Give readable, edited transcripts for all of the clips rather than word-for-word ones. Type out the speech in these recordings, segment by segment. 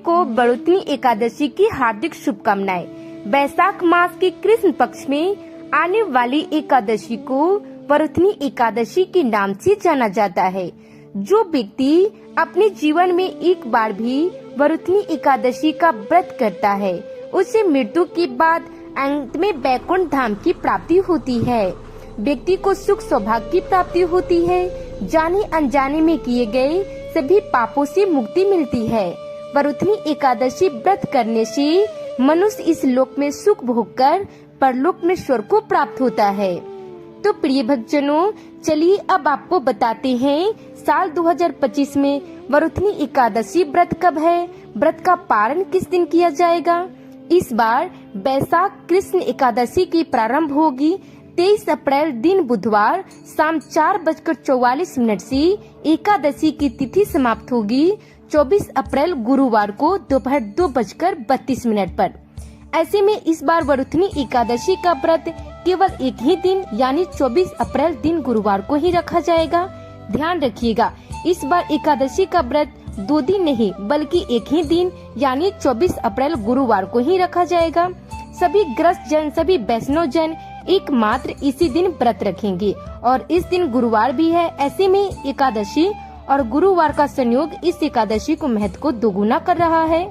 को वरुथनी एकादशी की हार्दिक शुभकामनाएं। बैसाख मास के कृष्ण पक्ष में आने वाली एकादशी को वरुथनी एकादशी के नाम से जाना जाता है। जो व्यक्ति अपने जीवन में एक बार भी वरुथनी एकादशी का व्रत करता है, उसे मृत्यु के बाद अंत में वैकुंठ धाम की प्राप्ति होती है। व्यक्ति को सुख सौभाग्य की प्राप्ति होती है। जाने अनजाने में किए गए सभी पापों से मुक्ति मिलती है। वरुथनी एकादशी व्रत करने से मनुष्य इस लोक में सुख भोग कर परलोक में स्वर्ग को प्राप्त होता है। तो प्रिय भक्तजनों, चलिए अब आपको बताते हैं साल 2025 में वरुथनी एकादशी व्रत कब है, व्रत का पारण किस दिन किया जाएगा। इस बार बैसाख कृष्ण एकादशी की प्रारंभ होगी 23 अप्रैल दिन बुधवार शाम 4:44 से एकादशी की तिथि समाप्त होगी 24 अप्रैल गुरुवार को दोपहर 2:32 पर। ऐसे में इस बार वरुथनी एकादशी का व्रत केवल एक ही दिन यानी 24 अप्रैल दिन गुरुवार को ही रखा जाएगा। ध्यान रखिएगा, इस बार एकादशी का व्रत 2 दिन नहीं बल्कि एक ही दिन यानी 24 अप्रैल गुरुवार को ही रखा जाएगा। सभी ग्रस्त जन, सभी वैष्णव जन एकमात्र इसी दिन व्रत रखेंगे और इस दिन गुरुवार भी है। ऐसे में एकादशी और गुरुवार का संयोग इस एकादशी को महत्व को दोगुना कर रहा है।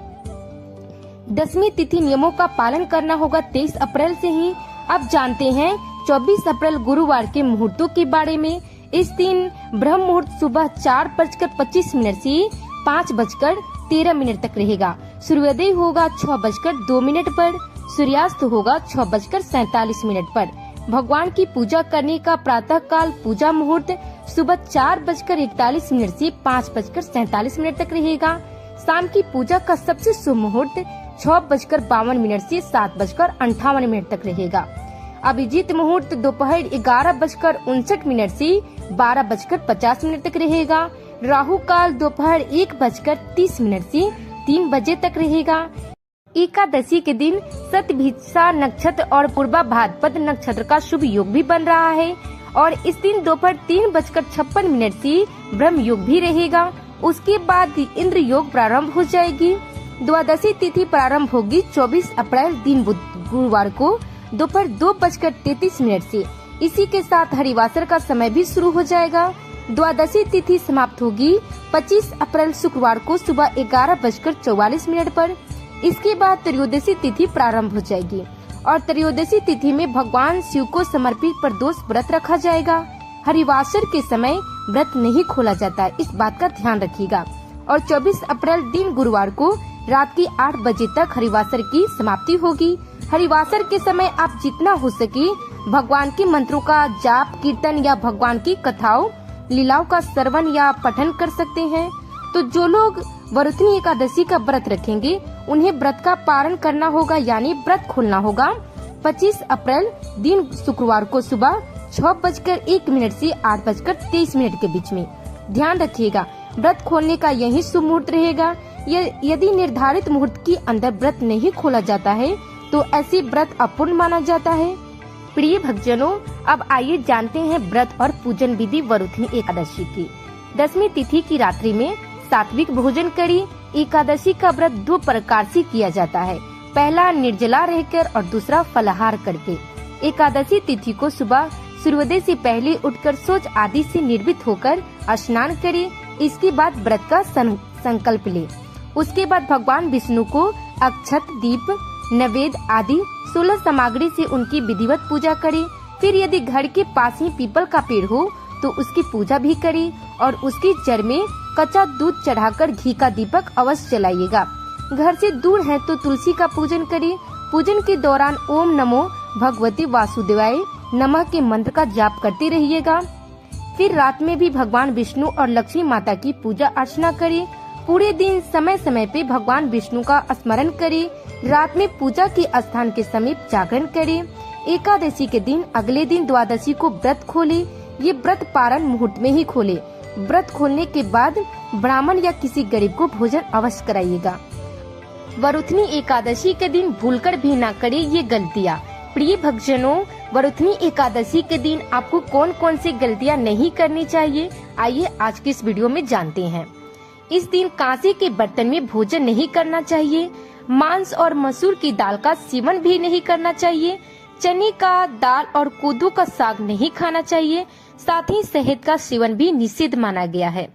दसवीं तिथि नियमों का पालन करना होगा 23 अप्रैल से ही। अब जानते हैं 24 अप्रैल गुरुवार के मुहूर्तों के बारे में। इस दिन ब्रह्म मुहूर्त सुबह 4:25 से 5:13 तक रहेगा। सूर्योदय होगा 6:02 पर, सूर्यास्त होगा 6:47 पर। भगवान की पूजा करने का प्रातः काल पूजा मुहूर्त सुबह 4:41 से 5:47 तक रहेगा। शाम की पूजा का सबसे शुभ मुहूर्त 6:52 से 7:58 तक रहेगा। अभिजीत मुहूर्त दोपहर 11:59 से 12:50 तक रहेगा। राहु काल दोपहर 1:30 से 3 बजे तक रहेगा। एकादशी के दिन शतभिषा नक्षत्र और पूर्वा भाद्रपद नक्षत्र का शुभ योग भी बन रहा है और इस दिन दोपहर 3:56 से ब्रह्म योग भी रहेगा। उसके बाद इंद्र योग प्रारंभ हो जाएगी। द्वादशी तिथि प्रारंभ होगी 24 अप्रैल दिन गुरुवार को दोपहर 2:33 से। इसी के साथ हरिवासर का समय भी शुरू हो जाएगा। द्वादशी तिथि समाप्त होगी 25 अप्रैल शुक्रवार को सुबह 11:44 पर। इसके बाद त्रयोदशी तिथि प्रारंभ हो जाएगी और त्रयोदशी तिथि में भगवान शिव को समर्पित प्रदोष व्रत रखा जाएगा। हरिवासर के समय व्रत नहीं खोला जाता, इस बात का ध्यान रखिएगा। और 24 अप्रैल दिन गुरुवार को रात के 8 बजे तक हरिवासर की समाप्ति होगी। हरिवासर के समय आप जितना हो सके भगवान के मंत्रों का जाप, कीर्तन या भगवान की कथाओं लीलाओं का श्रवण या पठन कर सकते हैं। तो जो लोग वरुथनी एकादशी का व्रत रखेंगे उन्हें व्रत का पारण करना होगा यानी व्रत खोलना होगा 25 अप्रैल दिन शुक्रवार को सुबह 6:01 से 8:23 के बीच में। ध्यान रखिएगा, व्रत खोलने का यही शुभ मुहूर्त रहेगा। यदि निर्धारित मुहूर्त के अंदर व्रत नहीं खोला जाता है तो ऐसी व्रत अपूर्ण माना जाता है। प्रिय भक्तजनों, अब आइए जानते हैं व्रत और पूजन विधि वरुथनी एकादशी की। 10वीं तिथि की रात्रि में सात्विक भोजन करी। एकादशी का व्रत 2 प्रकार से किया जाता है, पहला निर्जला रहकर और दूसरा फलाहार करके। एकादशी तिथि को सुबह सूर्योदय से पहले उठकर शौच आदि से निर्भीत होकर स्नान करे। इसके बाद व्रत का संकल्प ले। उसके बाद भगवान विष्णु को अक्षत, दीप, नैवेद्य आदि 16 सामग्री से उनकी विधिवत पूजा करे। फिर यदि घर के पास ही पीपल का पेड़ हो तो उसकी पूजा भी करे और उसकी जड़ में कच्चा दूध चढ़ाकर घी का दीपक अवश्य जलाइएगा। घर से दूर है तो तुलसी का पूजन करें। पूजन के दौरान ओम नमो भगवती वासुदेवाय नमः के मंत्र का जाप करते रहिएगा। फिर रात में भी भगवान विष्णु और लक्ष्मी माता की पूजा अर्चना करें। पूरे दिन समय समय पे भगवान विष्णु का स्मरण करें। रात में पूजा के स्थान के समीप जागरण करें। एकादशी के दिन अगले दिन द्वादशी को व्रत खोले। ये व्रत पारण मुहूर्त में ही खोले। व्रत खोलने के बाद ब्राह्मण या किसी गरीब को भोजन अवश्य कराइएगा। वरुथनी एकादशी के दिन भूलकर भी ना करें ये गलतियाँ। प्रिय भक्तजनों, वरुथनी एकादशी के दिन आपको कौन कौन सी गलतियाँ नहीं करनी चाहिए, आइए आज की इस वीडियो में जानते हैं। इस दिन कांसे के बर्तन में भोजन नहीं करना चाहिए। मांस और मसूर की दाल का सेवन भी नहीं करना चाहिए। चने का दाल और कोदू का साग नहीं खाना चाहिए। साथ ही शहद का सेवन भी निषिद्ध माना गया है।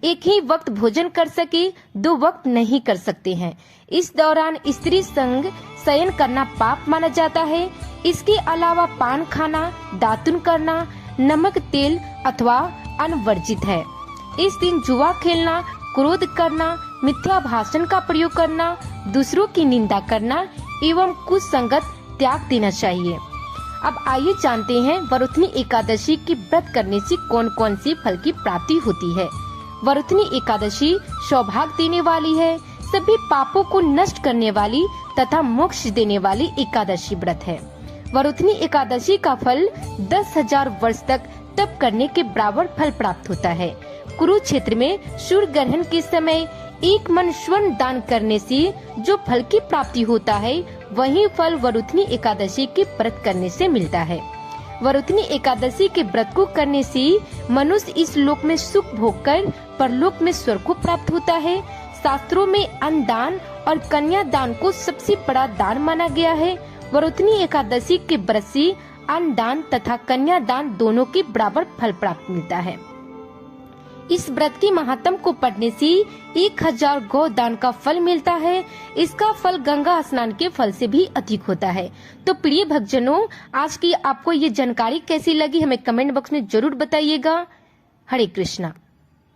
एक ही वक्त भोजन कर सके, 2 वक्त नहीं कर सकते हैं। इस दौरान स्त्री संग शयन करना पाप माना जाता है। इसके अलावा पान खाना, दातुन करना, नमक, तेल अथवा अन्न वर्जित है। इस दिन जुआ खेलना, क्रोध करना, मिथ्या भाषण का प्रयोग करना, दूसरों की निंदा करना एवं कुसंगत त्याग देना चाहिए। अब आइए जानते हैं वरुथनी एकादशी की व्रत करने से कौन कौन से फल की प्राप्ति होती है। वरुथनी एकादशी सौभाग्य देने वाली है, सभी पापों को नष्ट करने वाली तथा मोक्ष देने वाली एकादशी व्रत है। वरुथनी एकादशी का फल 10,000 वर्ष तक तप करने के बराबर फल प्राप्त होता है। कुरुक्षेत्र में सूर्य ग्रहण के समय 1 मन स्वर्ण दान करने से जो फल की प्राप्ति होता है, वही फल वरुथनी एकादशी के व्रत करने से मिलता है। वरुथनी एकादशी के व्रत को करने से मनुष्य इस लोक में सुख भोग कर परलोक में स्वर्ग को प्राप्त होता है। शास्त्रों में अन्न दान और कन्या दान को सबसे बड़ा दान माना गया है। वरुथनी एकादशी के व्रत से अन्न दान तथा कन्या दान दोनों के बराबर फल प्राप्त मिलता है। इस व्रत की महात्म को पढ़ने से 1000 गौ दान का फल मिलता है। इसका फल गंगा स्नान के फल से भी अधिक होता है। तो प्रिय भक्तजनों, आज की आपको ये जानकारी कैसी लगी हमें कमेंट बॉक्स में जरूर बताइएगा। हरे कृष्णा।